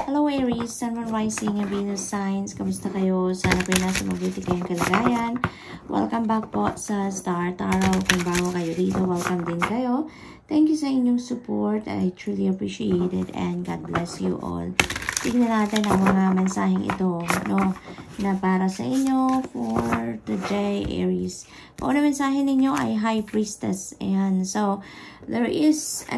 Hello Aries, Sun, Moon, Rising, and Venus signs. Kamusta kayo? Sana po nasa mabuti kayong kalagayan. Welcome back po sa Star Tarot. Kung bago kayo dito, welcome din kayo. Thank you sa inyong support. I truly appreciate it and God bless you all. Tignan natin ang mga mensaheng ito, no, na para sa inyo for today, Aries. Kung ano mensahe ninyo ay High Priestess. Ayan. So, there is,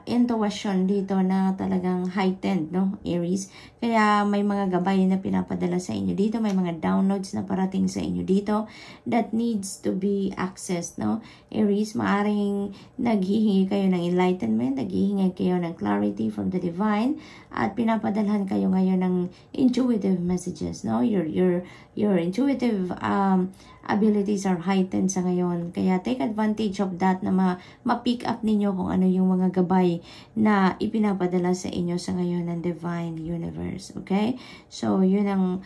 intuition dito na talagang heightened, no, Aries. Kaya may mga gabay na pinapadala sa inyo dito, may mga downloads na parating sa inyo dito that needs to be accessed, no, Aries. Maaring naghihingi kayo ng enlightenment, naghihingi kayo ng clarity from the divine, at pinapadalhan kayo ngayon ng intuitive messages, no. Your intuitive abilities are heightened sa ngayon. Kaya take advantage of that na ma-pick up ninyo kung ano yung mga gabay na ipinapadala sa inyo sa ngayon ng Divine Universe. Okay? So, yun ang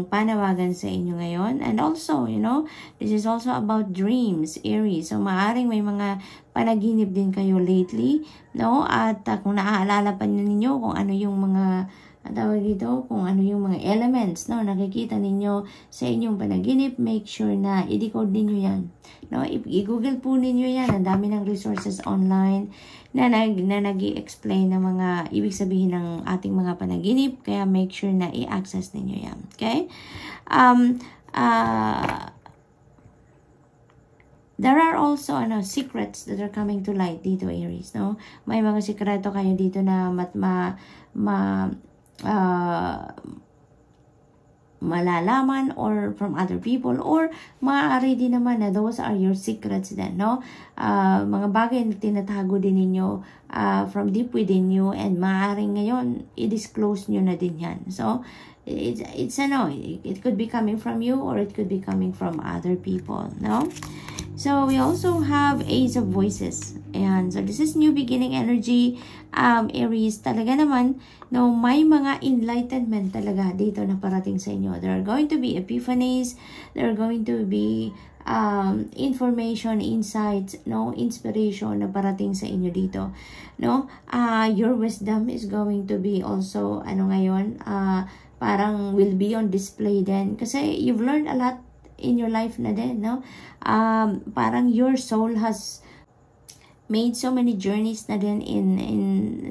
panawagan sa inyo ngayon. And also, you know, this is also about dreams, Aries. So, maaring may mga panaginip din kayo lately, no? At kung naaalala pa ninyo kung ano yung mga tawag dito, kung ano yung mga elements, no, nakikita ninyo sa inyong panaginip, make sure na i-decode ninyo yan, no. I-google po ninyo yan. Ang dami ng resources online na nag-i-explain ng mga ibig sabihin ng ating mga panaginip, kaya make sure na i-access ninyo yan. Okay? There are also secrets that are coming to light dito, Aries, no. May mga sikreto kayo dito na malalaman or from other people, or maaari din naman na those are your secrets din, no. Mga bagay na tinatago din ninyo from deep within you, and maaaring ngayon i-disclose nyo na din yan. So it could be coming from you or it could be coming from other people, no. So we also have Ace of Voices, and so this is new beginning energy, Aries. Talaga naman, no, may mga enlightenment talaga dito na parating sa inyo. There are going to be epiphanies, there are going to be information, insights, no, inspiration na parating sa inyo dito, no. Your wisdom is going to be also ngayon parang will be on display din, kasi you've learned a lot in your life na din, no. Parang your soul has made so many journeys na din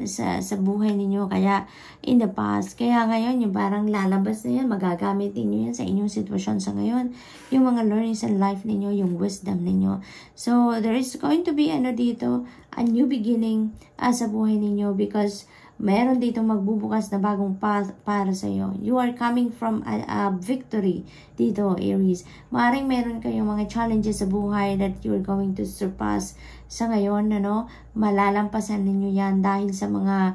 sa buhay ninyo, kaya in the past, kaya ngayon yung parang lalabas na yan, magagamit niyo yan sa inyong sitwasyon sa ngayon, yung mga learnings in life ninyo, yung wisdom ninyo. So there is going to be dito a new beginning sa buhay ninyo, because meron dito magbubukas na bagong path para sa iyo. You are coming from a victory dito, Aries. Maaaring meron kayong mga challenges sa buhay that you are going to surpass sa ngayon, malalampasan ninyo yan dahil sa mga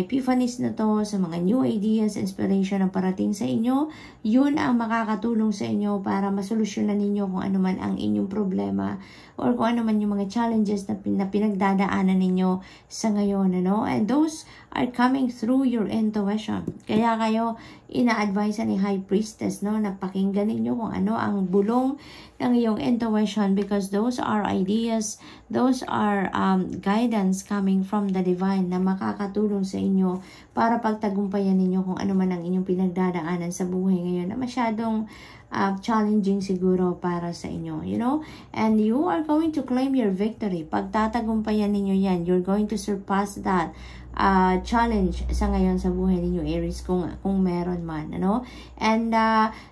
epiphanies na to, sa mga new ideas, inspiration na parating sa inyo. Yun ang makakatulong sa inyo para masolusyonan ninyo kung ano man ang inyong problema or kung ano man yung mga challenges na pinagdadaanan ninyo sa ngayon, and those are coming through your intuition. Kaya kayo ina-advise ni High Priestess, no, na pakinggan ninyo kung ano ang bulong ng iyong intuition, because those are ideas, those are guidance coming from the divine na makakatulong sa inyo para pagtagumpayan ninyo kung ano man ang inyong pinagdadaanan sa buhay ngayon na masyadong challenging siguro para sa inyo, and you are going to claim your victory. Pagtatagumpayan ninyo yan, you're going to surpass that challenge sa ngayon sa buhay ninyo, Aries, kung meron man, and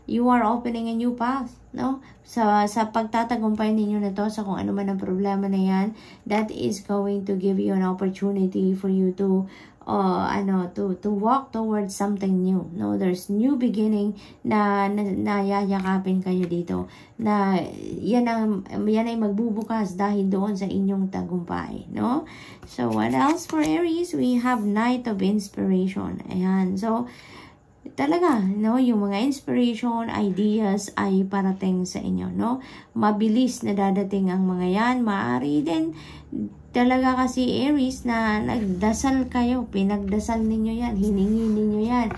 you are opening a new path, sa pagtatagumpay ninyo na to, sa kung ano man ang problema na yan, that is going to give you an opportunity for you to walk towards something new, there's new beginning na yayakapin kayo dito, na yan ay magbubukas dahil doon sa inyong tagumpay, So what else for Aries? We have Knight of Inspiration. Ayan, so talaga, yung mga inspiration, ideas ay parating sa inyo, mabilis na dadating ang mga yan. Maaari din talaga kasi Aries na nagdasal kayo, pinagdasal ninyo yan, hiningi ninyo yan,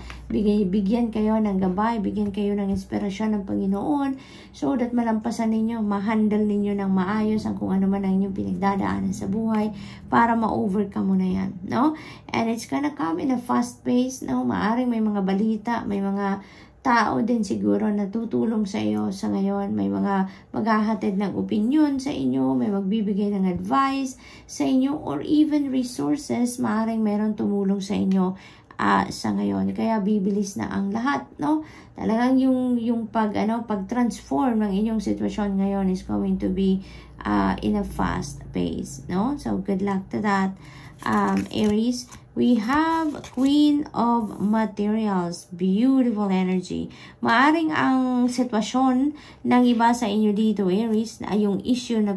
bigyan kayo ng gabay, bigyan kayo ng inspirasyon ng Panginoon so that malampasan ninyo, ma-handle ninyo ng maayos ang kung ano man ang inyong pinagdadaanan sa buhay para ma-overcome mo na yan, no? And it's gonna come in a fast pace, no? Maaring may mga balita, may mga tao din siguro na tutulong sa iyo sa ngayon. May mga maghahatid ng opinion sa inyo, may magbibigay ng advice sa inyo, or even resources, maaaring meron tumulong sa inyo sa ngayon. Kaya bibilis na ang lahat, no? Talagang yung pag-transform ng inyong sitwasyon ngayon is going to be in a fast pace, no? So good luck to that, Aries. We have Queen of Materials. Beautiful energy. Maaring ang sitwasyon ng iba sa inyo dito, Aries, ay yung issue na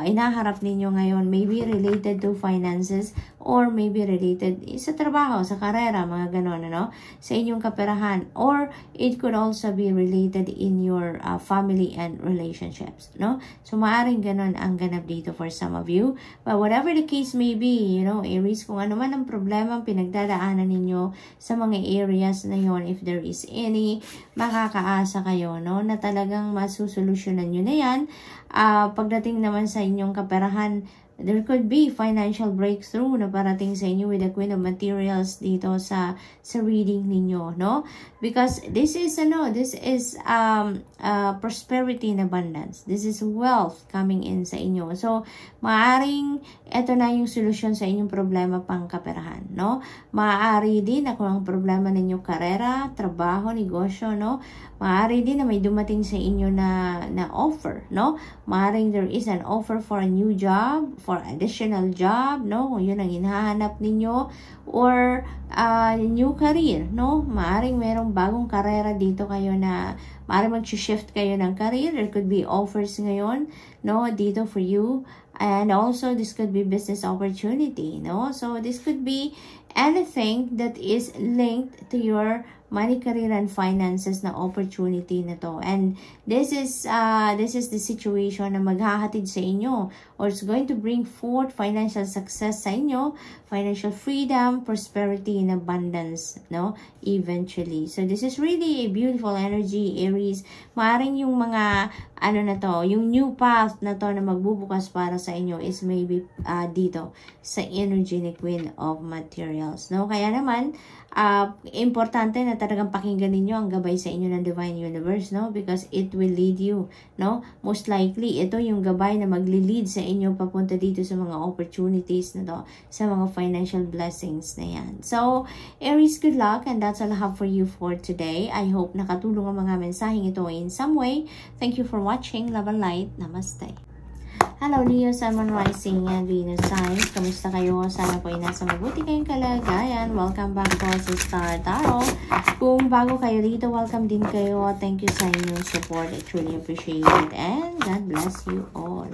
inaharap ninyo ngayon, maybe related to finances or maybe related sa trabaho, sa karera, mga ganon, ano, sa inyong kaperahan, or it could also be related in your family and relationships, no? So maaring ganon ang ganap dito for some of you, but whatever the case may be, you know, Aries, kung ano man ang problema pinagdadaanan ninyo sa mga areas na yon, if there is any, makakaasa kayo, no, na talagang masusolusyonan nyo na yan. Pagdating naman sa inyong kaperahan, there could be financial breakthrough na parating sa inyo with the Queen of Materials dito sa reading ninyo, no? Because this is prosperity and abundance. This is wealth coming in sa inyo. So, maaring ito na yung solusyon sa inyong problema pang kaperahan, no? Maaari din na kung ang problema ninyo karera, trabaho, negosyo, no? Maaari din na may dumating sa inyo na offer, no? Maaring there is an offer for a new job, for additional job, no? Kung yun ang hinahanap ninyo, or new career, no? Maaring merong bagong karera dito kayo na maaring mag-shift kayo ng career. There could be offers ngayon, no? Dito for you. And also, this could be business opportunity, no? So, this could be anything that is linked to your money, career, and finances na opportunity na to. And this is the situation na maghahatid sa inyo, or it's going to bring forth financial success sa inyo, financial freedom, prosperity, and abundance, no? Eventually. So, this is really a beautiful energy, Aries. Maaring yung mga, yung new path na to na magbubukas para sa inyo is maybe dito sa energy ni Queen of Materials, no? Kaya naman, importante na talagang pakinggan ninyo ang gabay sa inyo ng Divine Universe, no? Because it will lead you, no? Most likely, ito yung gabay na magli-lead sa inyo papunta dito sa mga opportunities na to, sa mga financial blessings na yan. So, Aries, good luck, and that's all I have for you for today. I hope nakatulong ang mga mensaheng ito in some way. Thank you for watching. Love and light. Namaste. Hello, Leo, Sun, Moon, Rising, and Venus signs. Kamusta kayo? Sana po ay nasa mabuti kayong kalagayan. Welcome back po sa Star Tarot. Kung bago kayo dito, welcome din kayo. Thank you sa inyong support. I truly appreciate it. And God bless you all.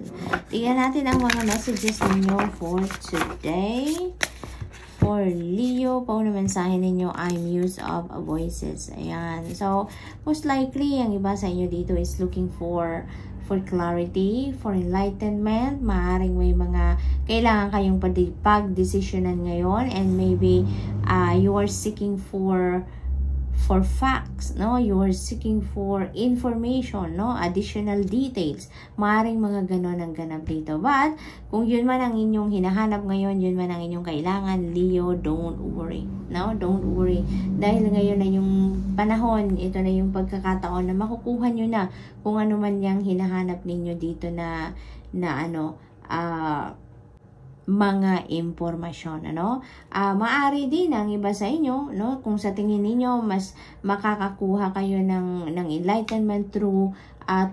Tingnan natin ang mga messages ninyo for today. For Leo, pauna mensahe ninyo ay Muse of Voices. Ayan. So, most likely, ang iba sa inyo dito is looking for clarity, for enlightenment. Maaring may mga kailangan kayong pag-desisyonan ngayon, and maybe you are seeking for facts, no? You are seeking for information, no? Additional details. Maaring mga ganon ang ganap dito. But, kung yun man ang inyong hinahanap ngayon, yun man ang inyong kailangan, Leo, don't worry. No? Don't worry. Dahil ngayon na yung panahon, ito na yung pagkakataon na makukuha nyo na kung ano man yung hinahanap ninyo dito na mga impormasyon, ano? Maaari din ang iba sa inyo, no? Kung sa tingin ninyo mas makakakuha kayo ng enlightenment through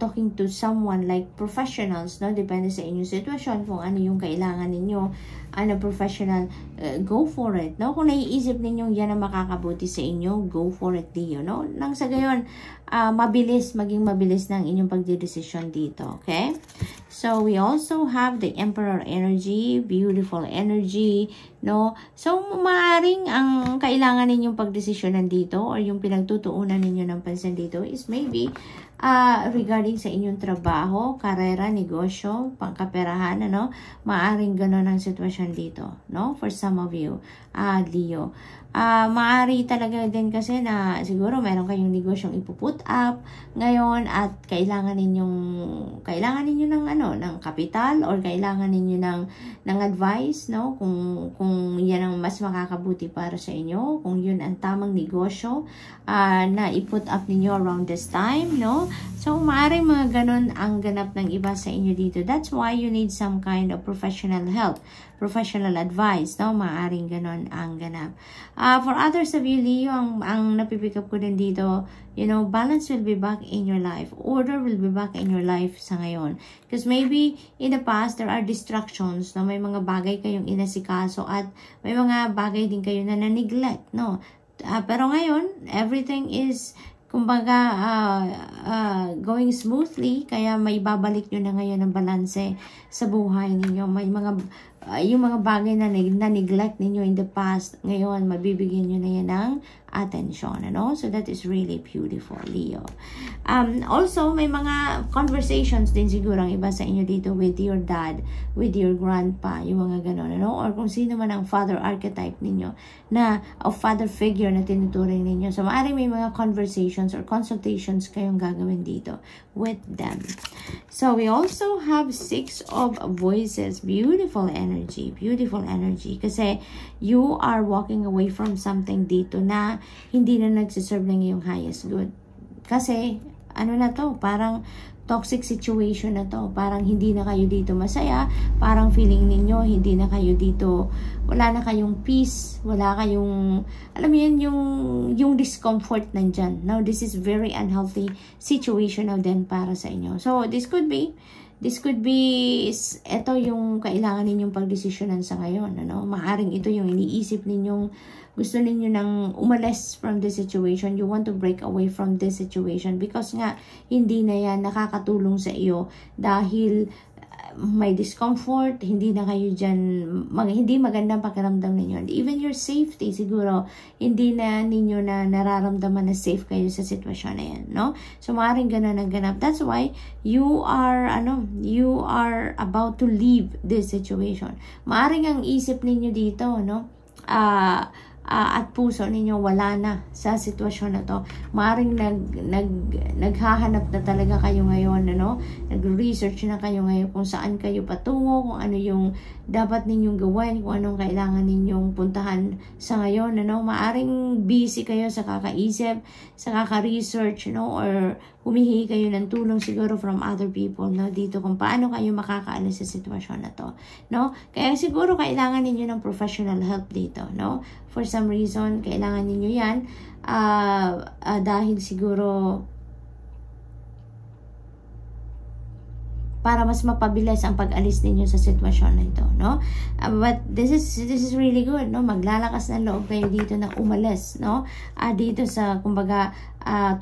talking to someone like professionals, no? Depende sa inyong sitwasyon kung ano yung kailangan ninyo, professional, go for it, no? Kung naiisip ninyong yan ang makakabuti sa inyo, go for it, Leo, no? Nang sa gayon, maging mabilis ng inyong pagdedesisyon dito, okay? So, we also have the Emperor energy, beautiful energy, no? So, maaaring ang kailangan ninyong pagdesisyonan dito or yung pinagtutuunan ninyo ng pansin dito is maybe regarding sa inyong trabaho, karera, negosyo, pangkaperahan, ano, maaring gano'n ang sitwasyon dito, no? For some of you, Leo. Maari talaga din kasi na siguro meron kayong negosyong ipuput up ngayon at kailangan ninyo ng ng kapital or kailangan ninyo ng advice, no, kung yan ang mas makakabuti para sa inyo, kung yun ang tamang negosyo na iput up ninyo around this time, no. So maaaring mga ganon ang ganap ng iba sa inyo dito. That's why you need some kind of professional help, professional advice, no? Maaaring ganon ang ganap. For others of you, Leo, ang napipick up ko din dito, balance will be back in your life. Order will be back in your life sa ngayon. Because maybe in the past, there are distractions, no? May mga bagay kayong inasikaso at may mga bagay din kayo na neglect, no? Pero ngayon, everything is kumbaga going smoothly, kaya may babalik nyo na ngayon ang balanse sa buhay ninyo. May mga yung mga bagay na neglect ninyo in the past, ngayon mabibigyan nyo na yan ng attention, ano? So that is really beautiful, Leo. Also, may mga conversations din siguro ang iba sa inyo dito with your dad, with your grandpa, yung mga ganon, ano? Or kung sino man ang father archetype ninyo, o father figure na tinuturing ninyo. So, maaaring may mga conversations or consultations kayong gagawin dito with them. So, we also have 6 of voices. Beautiful energy. Beautiful energy. Kasi, you are walking away from something dito na hindi na nagsiserve ng iyong highest good. Kasi, ano na to? Parang toxic situation na to. Parang hindi na kayo dito masaya. Parang feeling ninyo, hindi na kayo dito, wala na kayong peace, wala kayong, alam mo yun, yung discomfort nandyan. Now, this is very unhealthy situation na din para sa inyo. So, this could be, ito yung kailangan ninyong pagdesisyonan sa ngayon, ano? Maaring ito yung iniisip ninyong, gusto ninyo nang umalis from this situation. You want to break away from this situation because nga, hindi na yan nakakatulong sa iyo dahil may discomfort, hindi na kayo dyan, hindi magandang pakiramdam ninyo. And even your safety, siguro, hindi na ninyo na nararamdaman na safe kayo sa sitwasyon na yan, no? So, maaaring ganun ang ganap. That's why, you are about to leave this situation. Maaaring ang isip ninyo dito, no? At puso ninyo wala na sa sitwasyon na to. Maaring naghahanap na talaga kayo ngayon, ano? Nag-research na kayo ngayon kung saan kayo patungo, kung ano yung dapat ninyong gawin, kung anong kailangan ninyong puntahan sa ngayon, ano? Maaring busy kayo sa kakaisip, sa kaka-research, no? Or humihingi kayo ng tulong siguro from other people, no? Dito kung paano kayo makakaalis sa sitwasyon na to, no? Kaya siguro kailangan ninyo ng professional help dito, no? For some reason, kailangan ninyo yan dahil siguro para mas mapabilis ang pag-alis ninyo sa sitwasyon na ito, no? But this is really good, no? Maglalakas ng loob kayo dito na umalis, no? Dito sa, kumbaga,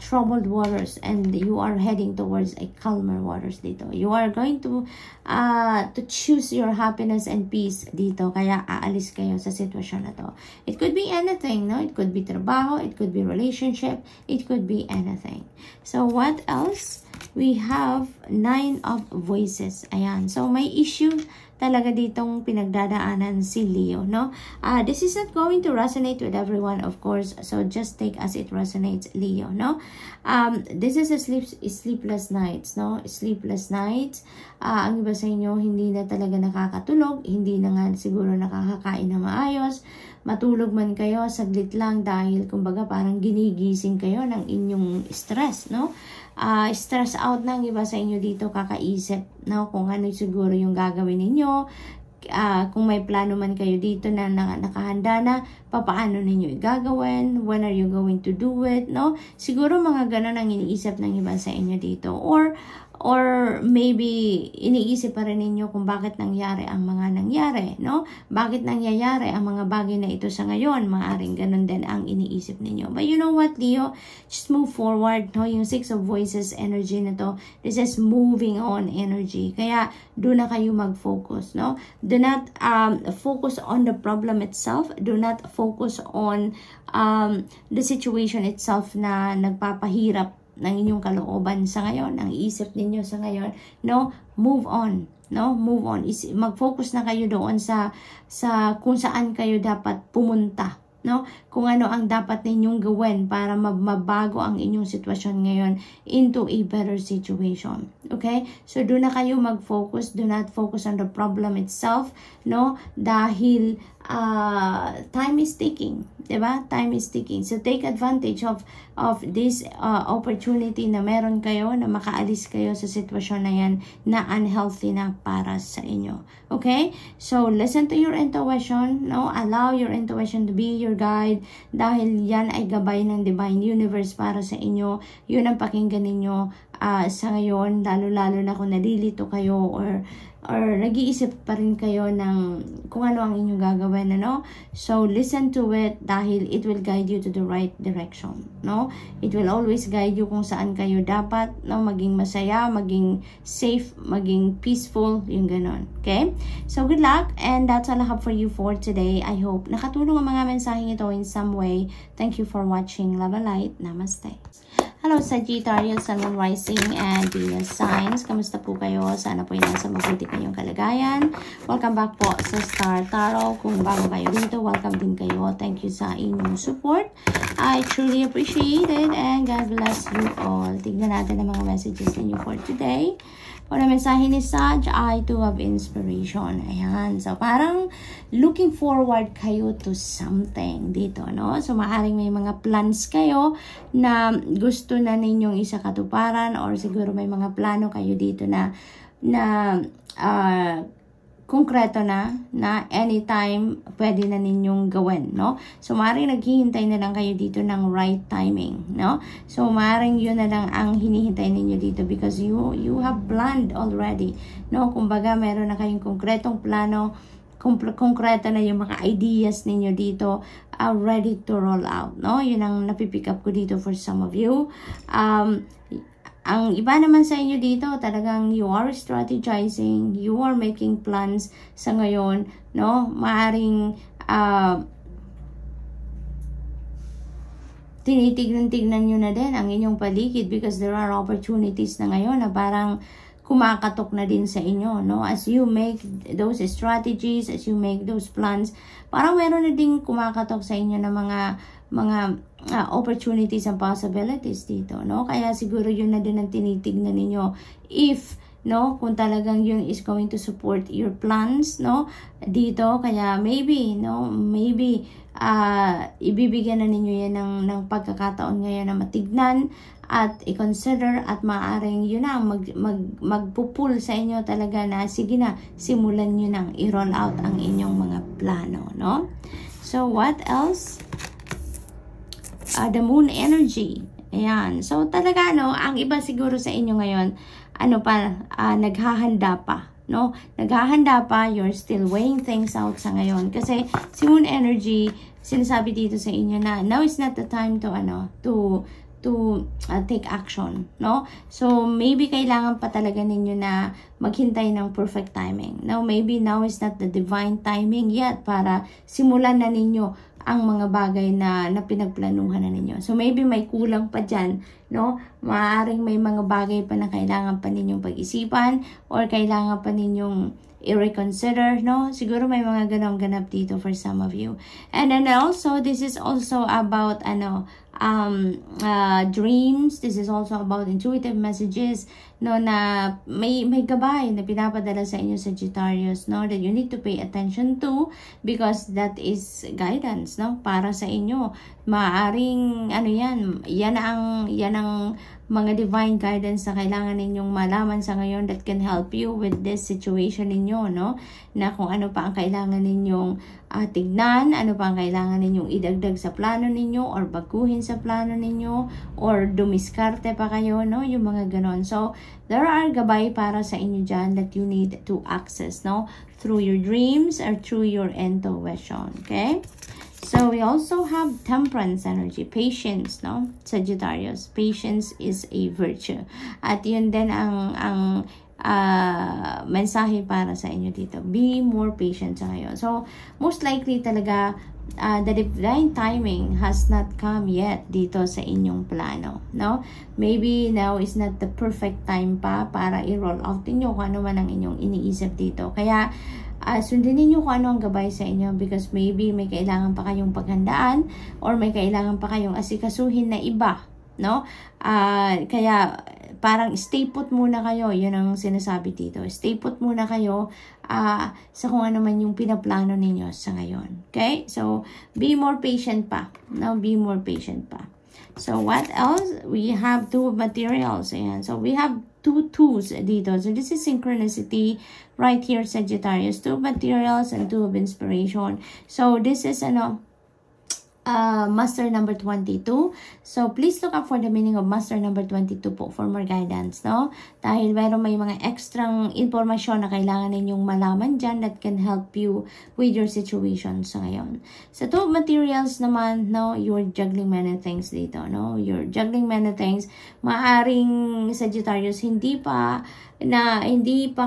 troubled waters, and you are heading towards a calmer waters dito. You are going to choose your happiness and peace dito, kaya aalis kayo sa sitwasyon na to. It could be anything, no? It could be trabaho, it could be relationship, it could be anything. So, what else? We have 9 of voices. Ayan. So, may issue talaga ditong pinagdadaanan si Leo, no? This is not going to resonate with everyone, of course. So, just take as it resonates, Leo, no? This is a sleepless nights, no? Sleepless nights. Ang iba sa inyo, hindi na talaga nakakatulog. Hindi na nga siguro nakakakain na maayos. Matulog man kayo, saglit lang dahil, kumbaga, parang ginigising kayo ng inyong stress, no? Stress out na ang iba sa inyo dito, kakaisip, no? Kung ano siguro yung gagawin ninyo, kung may plano man kayo dito na nakahanda na, papaano ninyo igagawin, when are you going to do it, no? Siguro mga ganon ang iniisip ng iba sa inyo dito, or maybe iniisip pa rin ninyo kung bakit nangyari ang mga nangyari, no? Bakit nangyayari ang mga bagay na ito sa ngayon? Maaring ganun din ang iniisip ninyo. But you know what, Leo? Just move forward, no? Yung 6 of voices energy na to, this is moving on energy. Kaya, doon na kayo mag-focus, no? Do not focus on the problem itself. Do not focus on the situation itself na nagpapahirap, ng inyong kalooban sa ngayon, ang isip ninyo sa ngayon, no? Move on. No, move on. Mag-focus na kayo doon sa kung saan kayo dapat pumunta, no? Kung ano ang dapat ninyong gawin para mabago ang inyong sitwasyon ngayon into a better situation. Okay? So do na kayo mag-focus, do not focus on the problem itself, no? Dahil time is ticking, 'di ba? Time is ticking. So take advantage of this opportunity na meron kayo na makaalis kayo sa sitwasyon na yan na unhealthy na para sa inyo. Okay? So listen to your intuition, no? Allow your intuition to be your guide dahil yan ay gabay ng divine universe para sa inyo. Yun ang pakinggan ninyo sa ngayon, lalo-lalo na kung nalilito kayo or nag-iisip pa rin kayo ng kung ano ang inyong gagawin, ano? So, listen to it dahil it will guide you to the right direction, no? It will always guide you kung saan kayo dapat, no? Maging masaya, maging safe, maging peaceful, yung ganon. Okay? So, good luck, and that's all I have for you for today. I hope nakatulong ang mga mensaheng ito in some way. Thank you for watching. Love and light. Namaste. Hello Sagittarius, Sun, Moon, Rising, and Venus signs. Kamusta po kayo? Sana po nasa mabuti kayong kalagayan. Welcome back po sa Star Tarot. Kung bago kayo dito, welcome din kayo. Thank you sa inyong support. I truly appreciate it, and God bless you all. Tignan natin ang mga messages ninyo for today. Kung ang mensahe ni Sag ay to have inspiration. Ayan. So, parang looking forward kayo to something dito, no? So, maaaring may mga plans kayo na gusto na ninyong isakatuparan or siguro may mga plano kayo dito na konkreto na anytime pwede na ninyong gawin, no? So, maaaring naghihintay na lang kayo dito ng right timing, no? So, maaaring yun na lang ang hinihintay ninyo dito because you have planned already, no? Kumbaga, meron na kayong konkretong plano, konkreto na yung mga ideas ninyo dito ready to roll out, no? Yun ang napipick up ko dito for some of you. Ang iba naman sa inyo dito, talagang you are strategizing, you are making plans sa ngayon, no? Maaring tinitignan-tignan nyo na din ang inyong paligid because there are opportunities na ngayon na parang kumakatok na din sa inyo, no? As you make those strategies, as you make those plans, parang meron na din kumakatok sa inyo na mga opportunities and possibilities dito, no? Kaya siguro yun na din ang tinitignan ninyo if, no, kung talagang yun is going to support your plans, no, dito. Kaya maybe, no, ibibigyan na ninyo yan ng pagkakataon ngayon na matignan at i-consider at maaaring yun na magpupul sa inyo talaga na sige na, simulan nyo nang i-roll out ang inyong mga plano, no? So, what else? The moon energy. Ayan. So, talaga, no, ang iba siguro sa inyo ngayon, naghahanda pa, no? Naghahanda pa, you're still weighing things out sa ngayon. Kasi, si moon energy, sinasabi dito sa inyo na, now is not the time to take action, no? So, maybe kailangan pa talaga ninyo na maghintay ng perfect timing. Now, maybe now is not the divine timing yet para simulan na ninyo ang mga bagay na pinagplanuhan na ninyo. So, maybe may kulang pa dyan, no? Maaaring may mga bagay pa na kailangan pa ninyong pag-isipan or kailangan pa ninyong i-reconsider, no? Siguro may mga ganap dito for some of you. And then also, this is also about, dreams. This is also about intuitive messages, no, na may gabay na pinapadala sa inyo Sagittarius, no, that you need to pay attention to because that is guidance, no, para sa inyo. Maaring yan ang mga divine guidance na kailangan ninyong malaman sa ngayon that can help you with this situation ninyo, no, na kung ano pa ang kailangan ninyong tignan, ano pa ang kailangan ninyong idagdag sa plano ninyo or baguhin sa plano ninyo or dumiskarte pa kayo, no, yung mga ganon. So, there are gabay para sa inyo dyan that you need to access, no, through your dreams or through your intuition, okay? So, we also have temperance energy, patience, no, Sagittarius. Patience is a virtue. At yun din ang mensahe para sa inyo dito. Be more patient sa ngayon. So, most likely talaga, the divine timing has not come yet dito sa inyong plano, no? Maybe now is not the perfect time pa para i-roll out ninyo kung ano man ang inyong iniisip dito. Kaya, sundin ninyo kung ano ang gabay sa inyo, because maybe may kailangan pa kayong paghandaan or may kailangan pa kayong asikasuhin na iba, no? Kaya parang stay put muna kayo, yun ang sinasabi dito. Stay put muna kayo sa kung ano man yung pinaplano ninyo sa ngayon. Okay? So, be more patient pa. No? Be more patient pa. So, what else? We have two materials. Ayan. So, we have two tools dito. So, this is synchronicity right here, Sagittarius. Two materials and two of inspiration. So, this is, master number 22. So, please look up for the meaning of master number 22 po for more guidance, no? Dahil meron may mga extrang informasyon na kailangan ninyong malaman dyan that can help you with your situation sa ngayon. Sa two materials naman, no, you're juggling many things dito, no? You're juggling many things. Maaring Sagittarius, hindi pa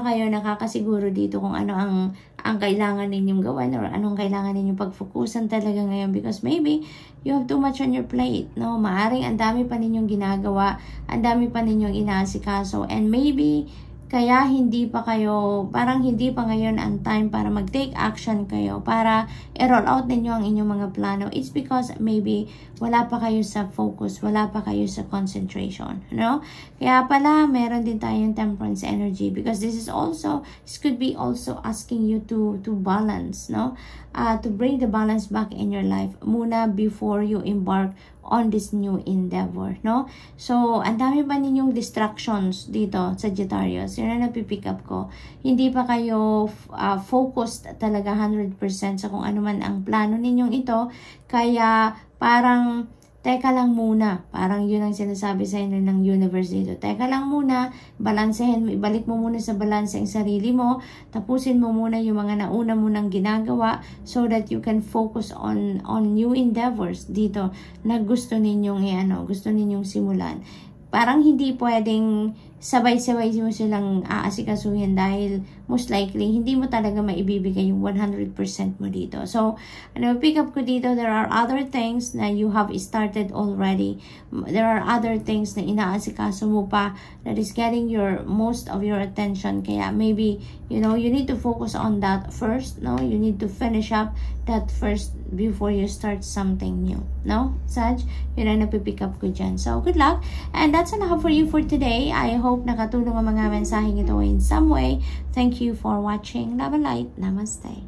kayo nakakasiguro dito kung ano ang kailangan ninyong gawin or anong kailangan ninyong pag-focusan talaga ngayon, because maybe you have too much on your plate, no? Maaring ang dami pa ninyong ginagawa, ang dami pa ninyong inaasikaso, and maybe kaya hindi pa ngayon ang time para mag-take action kayo, para i-roll out ninyo ang inyong mga plano. It's because maybe wala pa kayo sa focus, wala pa kayo sa concentration, no? Kaya pala, meron din tayong temperance energy, because this could be also asking you to balance, no? To bring the balance back in your life muna before you embark on this new endeavor, no? So, ang dami ba ninyong distractions dito, Sagittarius? Yun ang napipick up ko. Hindi pa kayo focused talaga 100% sa kung ano man ang plano ninyong ito. Kaya, parang teka lang muna. Parang yun ang sinasabi sa inyo ng universe dito. Teka lang muna, balansehin mo, ibalik mo muna sa balanse ang sarili mo, tapusin mo muna yung mga nauna mo nang ginagawa so that you can focus on new endeavors dito na gusto ninyong simulan. Parang hindi pwedeng sabay-sabay mo silang aasikasuhin dahil most likely hindi mo talaga maibibigay yung 100% mo dito. So, pick up ko dito, there are other things na you have started already. There are other things na inaasikaso mo pa that is getting most of your attention. Kaya maybe, you need to focus on that first, no? You need to finish up that first before you start something new, no? Sag, yun ang napipick up ko dyan. So, good luck. And that's all I have for you for today. I hope nakatulong ang mga mensaheng ito in some way. Thank you for watching. Love and light. Namaste.